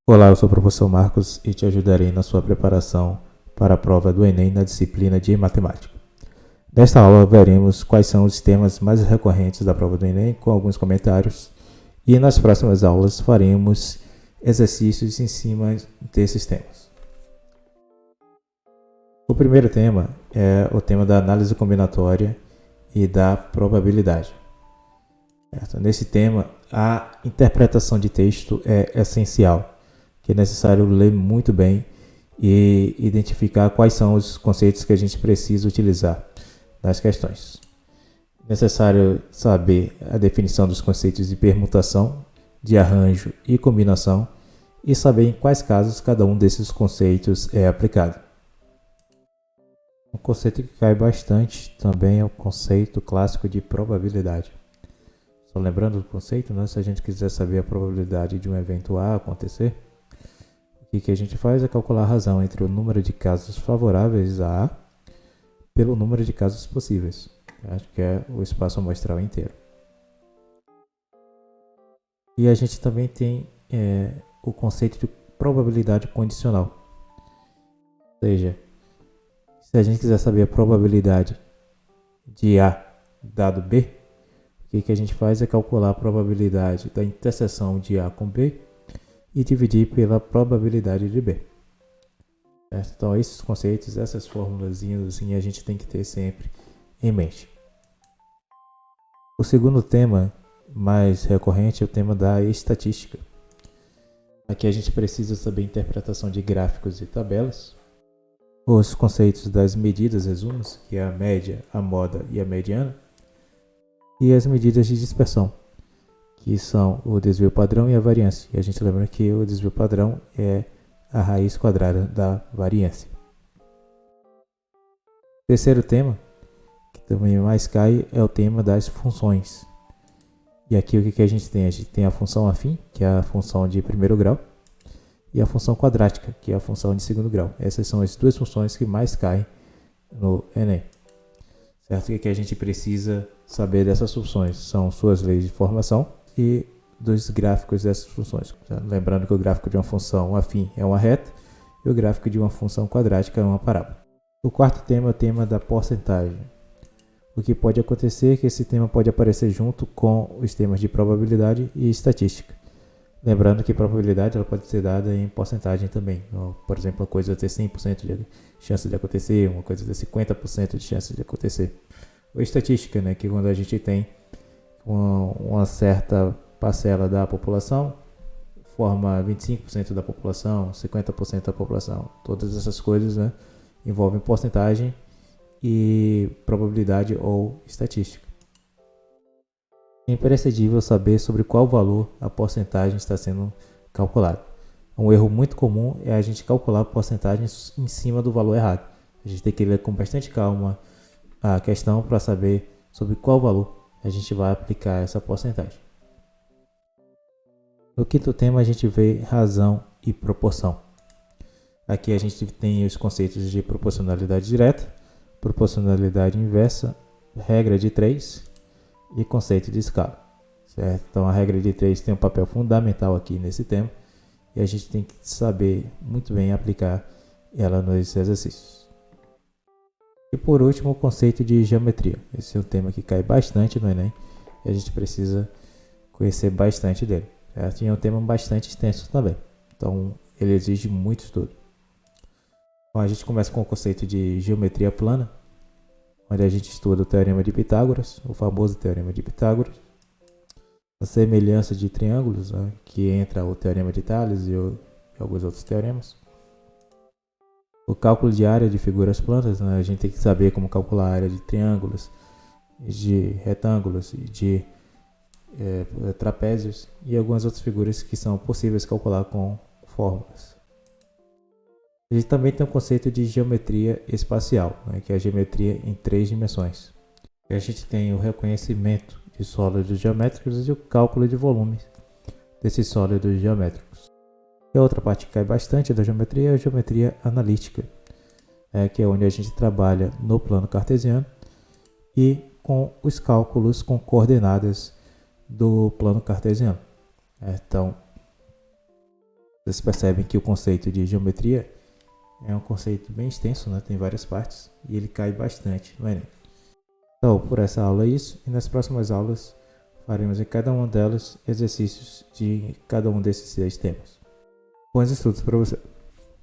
Olá, eu sou o professor Marcos e te ajudarei na sua preparação para a prova do Enem na disciplina de Matemática. Nesta aula, veremos quais são os temas mais recorrentes da prova do Enem, com alguns comentários, e nas próximas aulas faremos exercícios em cima desses temas. O primeiro tema é o tema da análise combinatória e da probabilidade. Nesse tema, a interpretação de texto é essencial, que é necessário ler muito bem e identificar quais são os conceitos que a gente precisa utilizar nas questões. É necessário saber a definição dos conceitos de permutação, de arranjo e combinação e saber em quais casos cada um desses conceitos é aplicado. Um conceito que cai bastante também é o conceito clássico de probabilidade. Só lembrando do conceito, né? Se a gente quiser saber a probabilidade de um evento A acontecer, o que a gente faz é calcular a razão entre o número de casos favoráveis a A pelo número de casos possíveis. Acho que é o espaço amostral inteiro. E a gente também tem o conceito de probabilidade condicional. Ou seja, se a gente quiser saber a probabilidade de A dado B, o que a gente faz é calcular a probabilidade da interseção de A com B e dividir pela probabilidade de B. Então, esses conceitos, essas formulazinhas, assim, a gente tem que ter sempre em mente. O segundo tema mais recorrente é o tema da estatística. Aqui a gente precisa saber a interpretação de gráficos e tabelas, os conceitos das medidas resumos, que é a média, a moda e a mediana, e as medidas de dispersão, que são o desvio padrão e a variância. E a gente lembra que o desvio padrão é a raiz quadrada da variância. O terceiro tema, que também mais cai, é o tema das funções. E aqui o que a gente tem? A gente tem a função afim, que é a função de primeiro grau, e a função quadrática, que é a função de segundo grau. Essas são as duas funções que mais caem no Enem. Certo? O que a gente precisa saber dessas funções? São suas leis de formação e dos gráficos dessas funções. Lembrando que o gráfico de uma função afim é uma reta e o gráfico de uma função quadrática é uma parábola. O quarto tema é o tema da porcentagem. O que pode acontecer é que esse tema pode aparecer junto com os temas de probabilidade e estatística. Lembrando que probabilidade ela pode ser dada em porcentagem também. Por exemplo, uma coisa ter 100% de chance de acontecer, uma coisa ter 50% de chance de acontecer. Ou estatística, né, que quando a gente tem uma certa parcela da população, forma 25% da população, 50% da população. Todas essas coisas, né, envolvem porcentagem e probabilidade ou estatística. É imprescindível saber sobre qual valor a porcentagem está sendo calculada. Um erro muito comum é a gente calcular a porcentagem em cima do valor errado. A gente tem que ler com bastante calma a questão para saber sobre qual valor a gente vai aplicar essa porcentagem. No quinto tema a gente vê razão e proporção. Aqui a gente tem os conceitos de proporcionalidade direta, proporcionalidade inversa, regra de 3 e conceito de escala. Certo? Então a regra de 3 tem um papel fundamental aqui nesse tema e a gente tem que saber muito bem aplicar ela nos exercícios. E por último, o conceito de geometria. Esse é um tema que cai bastante no Enem e a gente precisa conhecer bastante dele. Certo? E é um tema bastante extenso também, então ele exige muito estudo. Bom, a gente começa com o conceito de geometria plana, onde a gente estuda o teorema de Pitágoras, o famoso teorema de Pitágoras, a semelhança de triângulos, né, que entra o teorema de Tales e alguns outros teoremas. O cálculo de área de figuras planas, né, a gente tem que saber como calcular a área de triângulos, de retângulos, de trapézios e algumas outras figuras que são possíveis calcular com fórmulas. A gente também tem o conceito de geometria espacial, né, que é a geometria em 3 dimensões. E a gente tem o reconhecimento de sólidos geométricos e o cálculo de volumes desses sólidos geométricos. E a outra parte que cai bastante da geometria é a geometria analítica, que é onde a gente trabalha no plano cartesiano e com os cálculos com coordenadas do plano cartesiano. Então, Vocês percebem que o conceito de geometria é um conceito bem extenso, né? Tem várias partes e ele cai bastante no Enem. Então, por essa aula é isso, e nas próximas aulas faremos em cada uma delas exercícios de cada um desses 6 temas. Bons estudos para você!